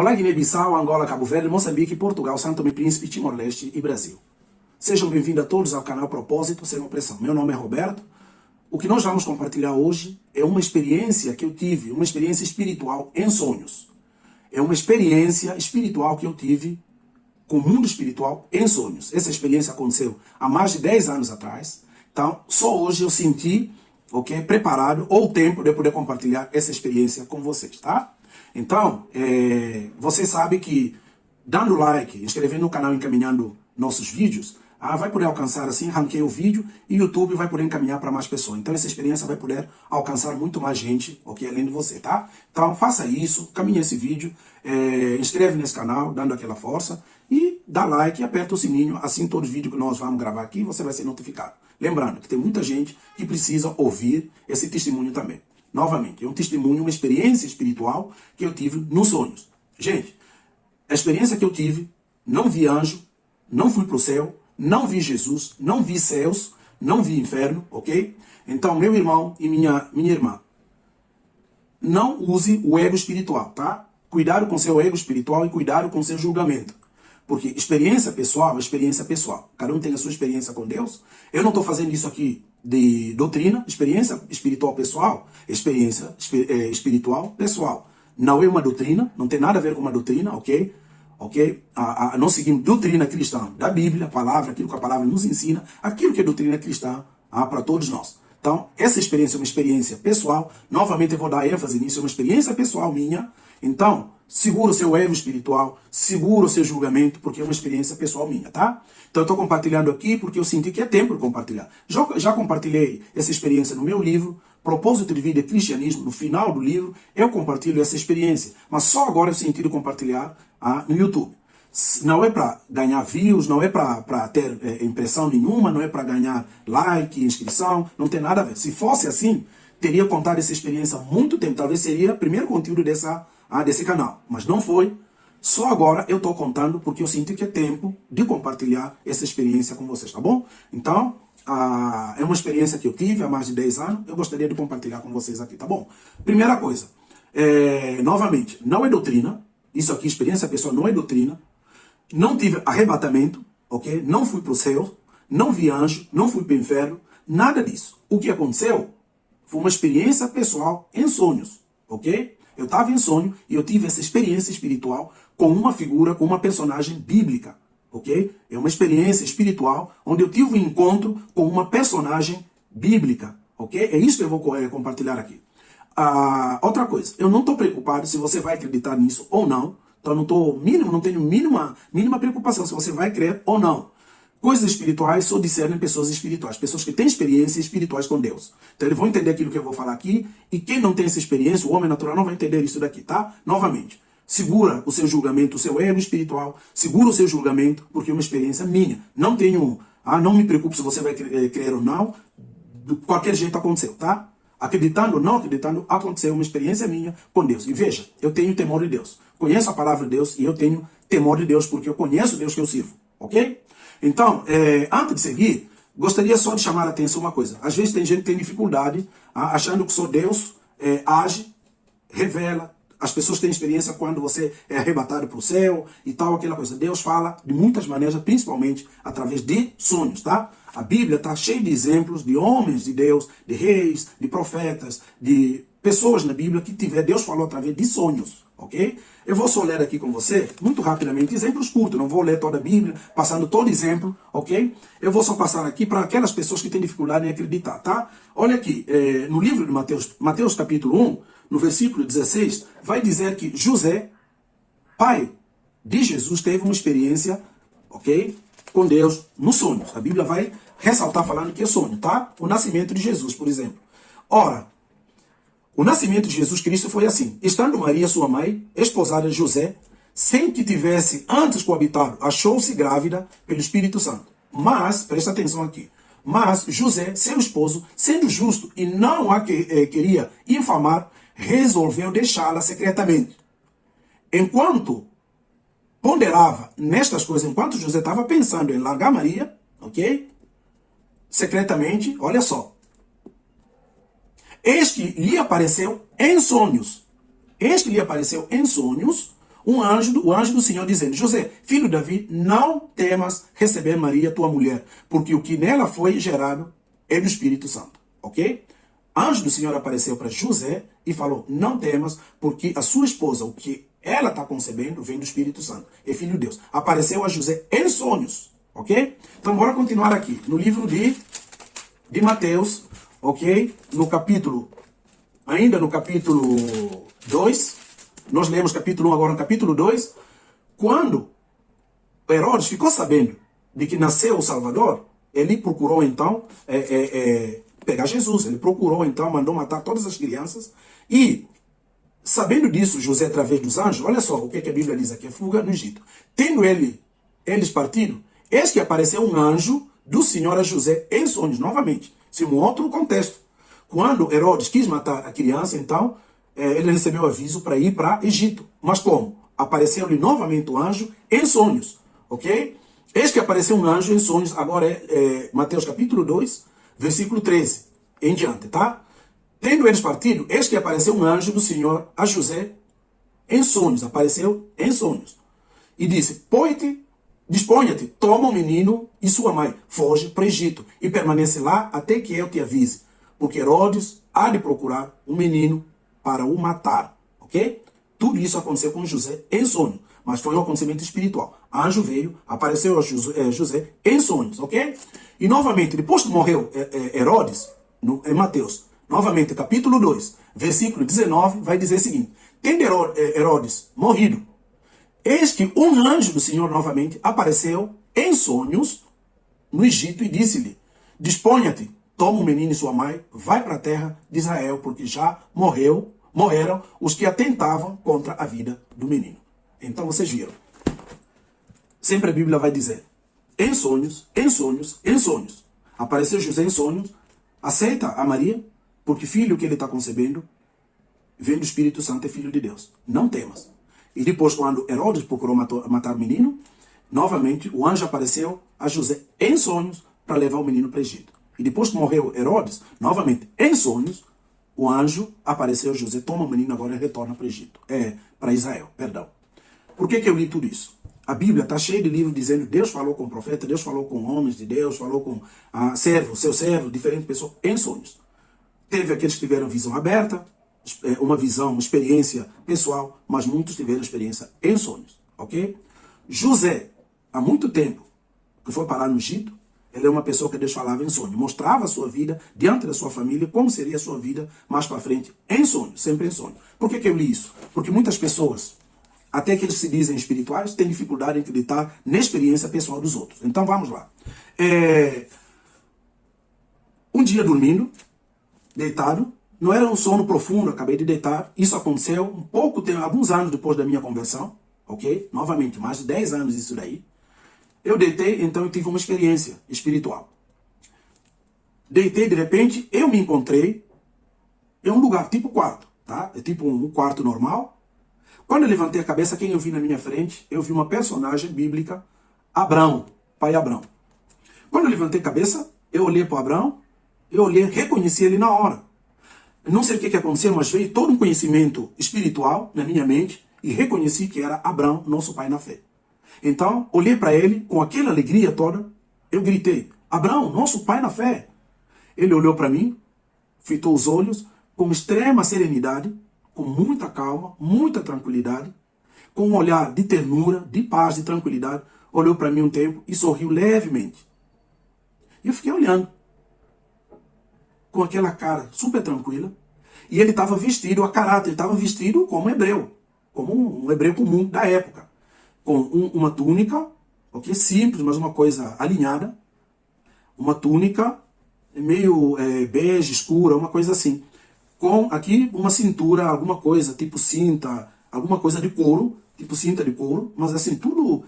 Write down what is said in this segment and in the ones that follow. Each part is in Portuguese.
Olá, Guiné-Bissau, Angola, Cabo Verde, Moçambique, Portugal, São Tomé e Príncipe, Timor-Leste e Brasil. Sejam bem-vindos a todos ao canal Propósito Sem Opressão. Meu nome é Roberto. O que nós vamos compartilhar hoje é uma experiência que eu tive, uma experiência espiritual em sonhos. É uma experiência espiritual que eu tive com o mundo espiritual em sonhos. Essa experiência aconteceu há mais de 10 anos atrás. Então, só hoje eu senti, preparado, ou tempo de eu poder compartilhar essa experiência com vocês, tá? Então, você sabe que dando like, inscrevendo no canal, encaminhando nossos vídeos, vai poder alcançar assim, ranqueia o vídeo e o YouTube vai poder encaminhar para mais pessoas. Então essa experiência vai poder alcançar muito mais gente, além de você, tá? Então faça isso, caminhe esse vídeo, inscreve nesse canal, dando aquela força e dá like e aperta o sininho, assim todo vídeo que nós vamos gravar aqui, você vai ser notificado. Lembrando que tem muita gente que precisa ouvir esse testemunho também. Novamente, é um testemunho, uma experiência espiritual que eu tive nos sonhos. Gente, a experiência que eu tive, não vi anjo, não fui para o céu, não vi Jesus, não vi céus, não vi inferno, ok? Então, meu irmão e minha irmã, não use o ego espiritual, tá? Cuidado com seu ego espiritual e cuidado com seu julgamento. Porque experiência pessoal é experiência pessoal. Cada um tem a sua experiência com Deus. Eu não estou fazendo isso aqui de doutrina. Experiência espiritual pessoal, experiência espiritual pessoal. Não é uma doutrina, não tem nada a ver com uma doutrina, ok? Nós seguimos doutrina cristã da Bíblia, a palavra, aquilo que a palavra nos ensina, aquilo que é doutrina cristã para todos nós. Então, essa experiência é uma experiência pessoal. Novamente eu vou dar ênfase nisso, é uma experiência pessoal minha. Então, segura o seu ego espiritual, segura o seu julgamento, porque é uma experiência pessoal minha, tá? Então eu estou compartilhando aqui porque eu senti que é tempo de compartilhar. Já compartilhei essa experiência no meu livro, Propósito de Vida e Cristianismo, no final do livro, eu compartilho essa experiência. Mas só agora eu senti de compartilhar no YouTube. Não é para ganhar views, não é para ter impressão nenhuma, não é para ganhar like, inscrição, não tem nada a ver. Se fosse assim, teria contado essa experiência há muito tempo. Talvez seria o primeiro conteúdo desse canal. Mas não foi. Só agora eu estou contando porque eu sinto que é tempo de compartilhar essa experiência com vocês, tá bom? Então, é uma experiência que eu tive há mais de 10 anos. Eu gostaria de compartilhar com vocês aqui, tá bom? Primeira coisa, novamente, não é doutrina. Isso aqui, experiência pessoal, não é doutrina. Não tive arrebatamento, ok? Não fui para o céu, não vi anjo, não fui para o inferno, nada disso. O que aconteceu foi uma experiência pessoal em sonhos, ok? Eu estava em sonho e eu tive essa experiência espiritual com uma figura, com uma personagem bíblica, ok? É uma experiência espiritual onde eu tive um encontro com uma personagem bíblica, ok? É isso que eu vou compartilhar aqui. Outra coisa, eu não estou preocupado se você vai acreditar nisso ou não. Então não tenho mínima preocupação se você vai crer ou não. Coisas espirituais só discernem pessoas espirituais, pessoas que têm experiências espirituais com Deus. Então eles vão entender aquilo que eu vou falar aqui, e quem não tem essa experiência, o homem natural, não vai entender isso daqui, tá? Novamente, segura o seu julgamento, o seu ego espiritual, segura o seu julgamento, porque é uma experiência minha. Não me preocupo se você vai crer ou não, de qualquer jeito aconteceu, tá? Acreditando ou não acreditando, aconteceu uma experiência minha com Deus. E veja, eu tenho temor de Deus. Conheço a palavra de Deus e eu tenho temor de Deus porque eu conheço o Deus que eu sirvo. Ok? Então, antes de seguir, gostaria só de chamar a atenção uma coisa. Às vezes tem gente que tem dificuldade, achando que só Deus age, revela. As pessoas têm experiência quando você é arrebatado para o céu e tal, aquela coisa. Deus fala de muitas maneiras, principalmente através de sonhos, tá? A Bíblia está cheia de exemplos de homens de Deus, de reis, de profetas, de pessoas na Bíblia que Deus falou através de sonhos, ok? Eu vou só ler aqui com você, muito rapidamente, exemplos curtos, não vou ler toda a Bíblia, passando todo exemplo, ok? Eu vou só passar aqui para aquelas pessoas que têm dificuldade em acreditar, tá? Olha aqui, no livro de Mateus capítulo 1, no versículo 16, vai dizer que José, pai de Jesus, teve uma experiência, ok? Com Deus nos sonhos. A Bíblia vai ressaltar falando que é sonho, tá? O nascimento de Jesus, por exemplo. Ora, o nascimento de Jesus Cristo foi assim. Estando Maria, sua mãe, esposada de José, sem que tivesse antes coabitado, achou-se grávida pelo Espírito Santo. Mas, presta atenção aqui, mas José, seu esposo, sendo justo e não a queria infamar, resolveu deixá-la secretamente. Enquanto ponderava nestas coisas, enquanto José estava pensando em largar Maria, ok? Secretamente, olha só. Eis que lhe apareceu em sonhos. Eis que lhe apareceu em sonhos o anjo do Senhor dizendo, José, filho de Davi, não temas receber Maria, tua mulher, porque o que nela foi gerado é do Espírito Santo, ok? Anjo do Senhor apareceu para José e falou, não temas, porque a sua esposa, o que ela está concebendo, vem do Espírito Santo, é filho de Deus. Apareceu a José em sonhos, ok? Então, bora continuar aqui, no livro de Mateus, ok? Ainda no capítulo 2, nós lemos capítulo 1, agora no capítulo 2, quando Herodes ficou sabendo de que nasceu o Salvador, ele procurou então pegar Jesus, ele procurou então, mandou matar todas as crianças, e sabendo disso, José através dos anjos, olha só o que a Bíblia diz aqui, a fuga no Egito. Tendo eles partido, eis que apareceu um anjo do Senhor a José em sonhos, novamente, em um outro contexto. Quando Herodes quis matar a criança, então, ele recebeu aviso para ir para Egito. Mas como? Apareceu-lhe novamente o anjo em sonhos, ok? Eis que apareceu um anjo em sonhos, agora é Mateus capítulo 2, versículo 13, em diante, tá? Tendo eles partido, eis que apareceu um anjo do Senhor a José em sonhos, apareceu em sonhos. E disse, disponha-te, toma o menino e sua mãe, foge para o Egito e permanece lá até que eu te avise, porque Herodes há de procurar um menino para o matar, ok? Tudo isso aconteceu com José em sonho, mas foi um acontecimento espiritual. Anjo veio, apareceu a José em sonhos, ok? E novamente, depois que morreu Herodes, em Mateus, novamente capítulo 2, versículo 19, vai dizer o seguinte, tendo Herodes morrido, eis que um anjo do Senhor novamente apareceu em sonhos no Egito e disse-lhe, disponha-te, toma o menino e sua mãe, vai para a terra de Israel, porque já morreram os que atentavam contra a vida do menino. Então vocês viram. Sempre a Bíblia vai dizer, em sonhos, em sonhos, em sonhos. Apareceu José em sonhos, aceita a Maria, porque filho que ele está concebendo vem do Espírito Santo, é filho de Deus. Não temas. E depois, quando Herodes procurou matar o menino, novamente o anjo apareceu a José em sonhos para levar o menino para o Egito. E depois que morreu Herodes, novamente em sonhos, o anjo apareceu a José, toma o menino agora e retorna para o Egito. Para Israel, perdão. Por que eu li tudo isso? A Bíblia está cheia de livros dizendo que Deus falou com o profeta, Deus falou com homens de Deus, falou com seu servo, diferentes pessoas, em sonhos. Teve aqueles que tiveram visão aberta, uma visão, uma experiência pessoal, mas muitos tiveram experiência em sonhos, ok? José, há muito tempo, que foi parar no Egito, ele é uma pessoa que Deus falava em sonho, mostrava a sua vida diante da sua família, como seria a sua vida mais para frente, em sonho, sempre em sonho. Por que eu li isso? Porque muitas pessoas, até que eles se dizem espirituais, têm dificuldade em acreditar na experiência pessoal dos outros. Então vamos lá. Um dia dormindo, deitado, não era um sono profundo, acabei de deitar, isso aconteceu um pouco tempo, alguns anos depois da minha conversão, ok? Novamente, mais de 10 anos isso daí. Eu deitei, então eu tive uma experiência espiritual. Deitei, de repente, eu me encontrei em um lugar tipo quarto, tá? É tipo um quarto normal. Quando eu levantei a cabeça, quem eu vi na minha frente? Eu vi uma personagem bíblica, Abrão, pai Abrão. Quando eu levantei a cabeça, eu olhei para Abrão, reconheci ele na hora. Não sei o que aconteceu, mas veio todo um conhecimento espiritual na minha mente e reconheci que era Abrão, nosso pai na fé. Então, olhei para ele com aquela alegria toda, eu gritei, Abrão, nosso pai na fé. Ele olhou para mim, fitou os olhos, com extrema serenidade, com muita calma, muita tranquilidade, com um olhar de ternura, de paz, de tranquilidade, olhou para mim um tempo e sorriu levemente. E eu fiquei olhando, com aquela cara super tranquila, e ele estava vestido a caráter, ele estava vestido como hebreu, como um hebreu comum da época, com uma túnica, ok, simples, mas uma coisa alinhada, uma túnica meio bege, escura, uma coisa assim, com aqui uma cintura, alguma coisa, tipo cinta, alguma coisa de couro, tipo cinta de couro, mas assim, tudo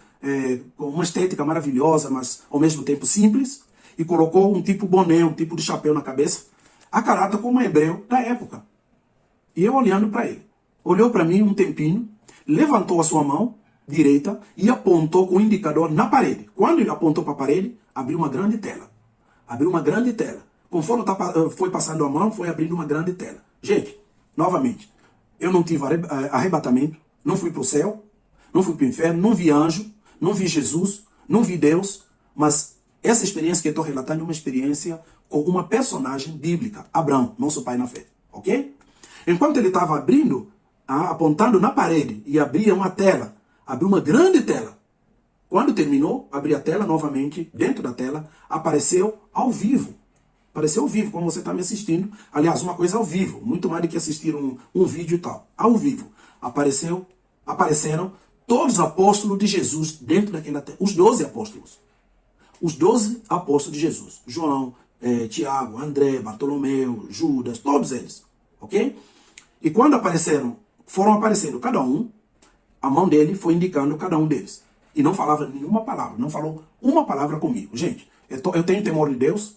com uma estética maravilhosa, mas ao mesmo tempo simples, e colocou um tipo boné, um tipo de chapéu na cabeça, a caráter como um hebreu da época. E eu olhando para ele. Olhou para mim um tempinho, levantou a sua mão direita e apontou com o indicador na parede. Quando ele apontou para a parede, abriu uma grande tela. Abriu uma grande tela. Conforme foi passando a mão, foi abrindo uma grande tela. Gente, novamente, eu não tive arrebatamento, não fui para o céu, não fui para o inferno, não vi anjo, não vi Jesus, não vi Deus, mas essa experiência que eu estou relatando é uma experiência com uma personagem bíblica, Abraão, nosso pai na fé, ok? Enquanto ele estava abrindo, apontando na parede e abria uma tela, abriu uma grande tela. Quando terminou, abri a tela novamente, dentro da tela, apareceu ao vivo. Apareceu ao vivo, como você está me assistindo. Aliás, uma coisa ao vivo, muito mais do que assistir um vídeo e tal. Ao vivo, apareceram todos os apóstolos de Jesus dentro daquela tela. Os 12 apóstolos. Os 12 apóstolos de Jesus. João, Tiago, André, Bartolomeu, Judas, todos eles. Ok? E quando foram aparecendo cada um, a mão dele foi indicando cada um deles. E não falava nenhuma palavra, não falou uma palavra comigo. Gente, eu tenho temor de Deus.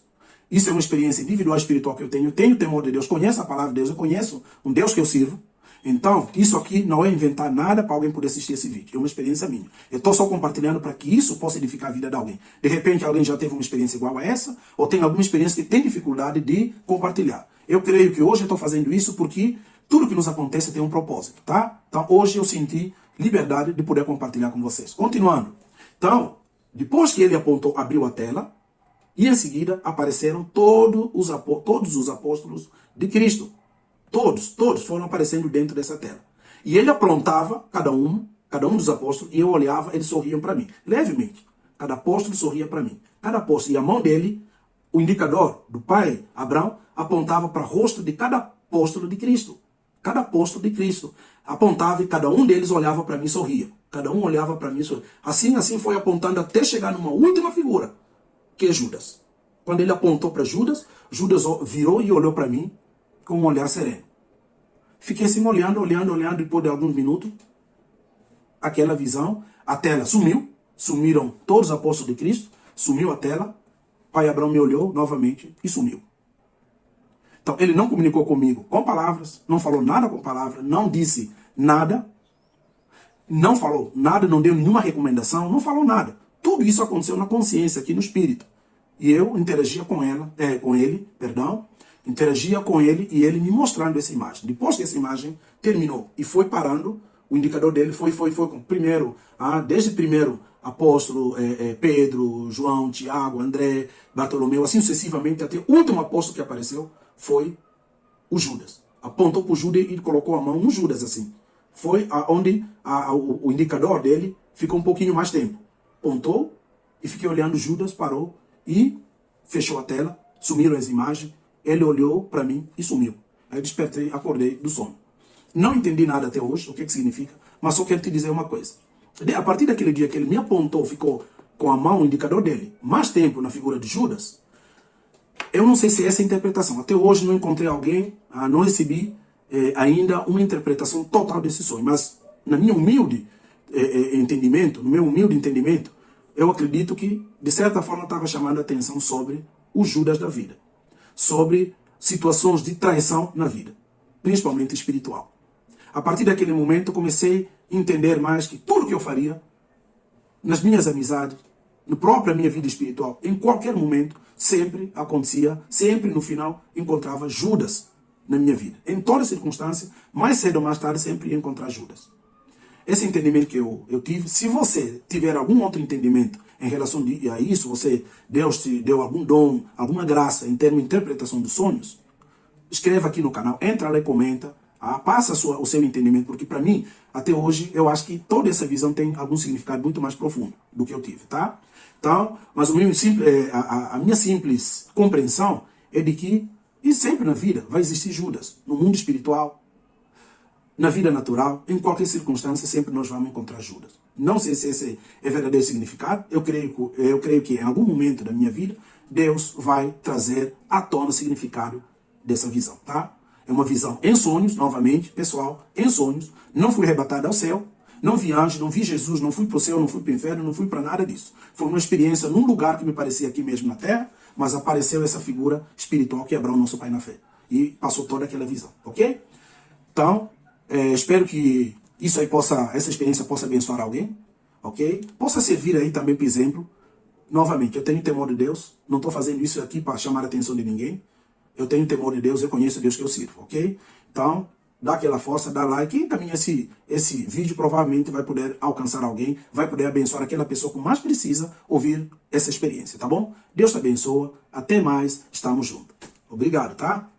Isso é uma experiência individual espiritual que eu tenho. Eu tenho temor de Deus, conheço a palavra de Deus, eu conheço um Deus que eu sirvo. Então, isso aqui não é inventar nada para alguém poder assistir esse vídeo. É uma experiência minha. Eu estou só compartilhando para que isso possa edificar a vida de alguém. De repente, alguém já teve uma experiência igual a essa, ou tem alguma experiência que tem dificuldade de compartilhar. Eu creio que hoje eu estou fazendo isso porque tudo que nos acontece tem um propósito, tá? Então, hoje eu senti liberdade de poder compartilhar com vocês. Continuando. Então, depois que ele abriu a tela, e em seguida apareceram todos os apóstolos de Cristo. Todos foram aparecendo dentro dessa tela. E ele aprontava cada um dos apóstolos, e eu olhava, eles sorriam para mim, levemente. Cada apóstolo sorria para mim. Cada apóstolo, e a mão dele, o indicador do pai, Abraão, apontava para o rosto de cada apóstolo de Cristo. Cada apóstolo de Cristo apontava e cada um deles olhava para mim e sorria. Cada um olhava para mim e sorria. Assim foi apontando até chegar numa última figura, que é Judas. Quando ele apontou para Judas, Judas virou e olhou para mim com um olhar sereno. Fiquei assim olhando, depois de alguns minutos, aquela visão, a tela sumiram todos os apóstolos de Cristo, sumiu a tela, pai Abraão me olhou novamente e sumiu. Então, ele não comunicou comigo com palavras, não falou nada com palavras, não disse nada, não falou nada, não deu nenhuma recomendação, não falou nada. Tudo isso aconteceu na consciência, aqui no espírito. E eu interagia com ele, interagia com ele e ele me mostrando essa imagem. Depois que essa imagem terminou e foi parando, o indicador dele foi primeiro, desde o primeiro apóstolo, Pedro, João, Tiago, André, Bartolomeu, assim sucessivamente, até o último apóstolo que apareceu foi o Judas. Apontou para o Judas e colocou a mão no Judas, assim. Foi onde o indicador dele ficou um pouquinho mais tempo. Apontou e fiquei olhando, Judas parou e fechou a tela, sumiram as imagens, ele olhou para mim e sumiu. Aí eu despertei, acordei do sono. Não entendi nada até hoje, o que significa, mas só quero te dizer uma coisa. A partir daquele dia que ele me apontou, ficou com a mão, o indicador dele, mais tempo na figura de Judas, eu não sei se essa é a interpretação. Até hoje não encontrei alguém, não recebi ainda uma interpretação total desse sonho, mas na minha humilde no meu humilde entendimento, eu acredito que, de certa forma, estava chamando a atenção sobre o Judas da vida. Sobre situações de traição na vida, principalmente espiritual. A partir daquele momento, comecei a entender mais que tudo que eu faria, nas minhas amizades, na própria minha vida espiritual, em qualquer momento, sempre acontecia, sempre no final, encontrava Judas na minha vida. Em toda circunstância, mais cedo ou mais tarde, sempre ia encontrar Judas. Esse entendimento que eu tive, se você tiver algum outro entendimento em relação a isso, Deus te deu algum dom, alguma graça em termos de interpretação dos sonhos, escreva aqui no canal, entra lá e comenta, passa o seu entendimento, porque para mim, até hoje, eu acho que toda essa visão tem algum significado muito mais profundo do que eu tive, tá? Então, mas a minha simples compreensão é de que, e sempre na vida, vai existir Judas, no mundo espiritual, na vida natural, em qualquer circunstância, sempre nós vamos encontrar Judas. Não sei se esse é verdadeiro significado. Eu creio que em algum momento da minha vida, Deus vai trazer à tona o significado dessa visão, tá? É uma visão em sonhos, novamente, pessoal, em sonhos. Não fui arrebatado ao céu, não vi anjo, não vi Jesus, não fui para o céu, não fui para o inferno, não fui para nada disso. Foi uma experiência num lugar que me parecia aqui mesmo na terra, mas apareceu essa figura espiritual que é Abraão, nosso pai na fé. E passou toda aquela visão, ok? Então, espero que essa experiência possa abençoar alguém, ok? Possa servir aí também para exemplo. Novamente, eu tenho temor de Deus, não estou fazendo isso aqui para chamar a atenção de ninguém. Eu tenho temor de Deus, eu conheço Deus que eu sirvo, ok? Então, dá aquela força, dá like e encaminha esse vídeo, provavelmente vai poder alcançar alguém, vai poder abençoar aquela pessoa que mais precisa ouvir essa experiência, tá bom? Deus te abençoa, até mais, estamos juntos. Obrigado, tá?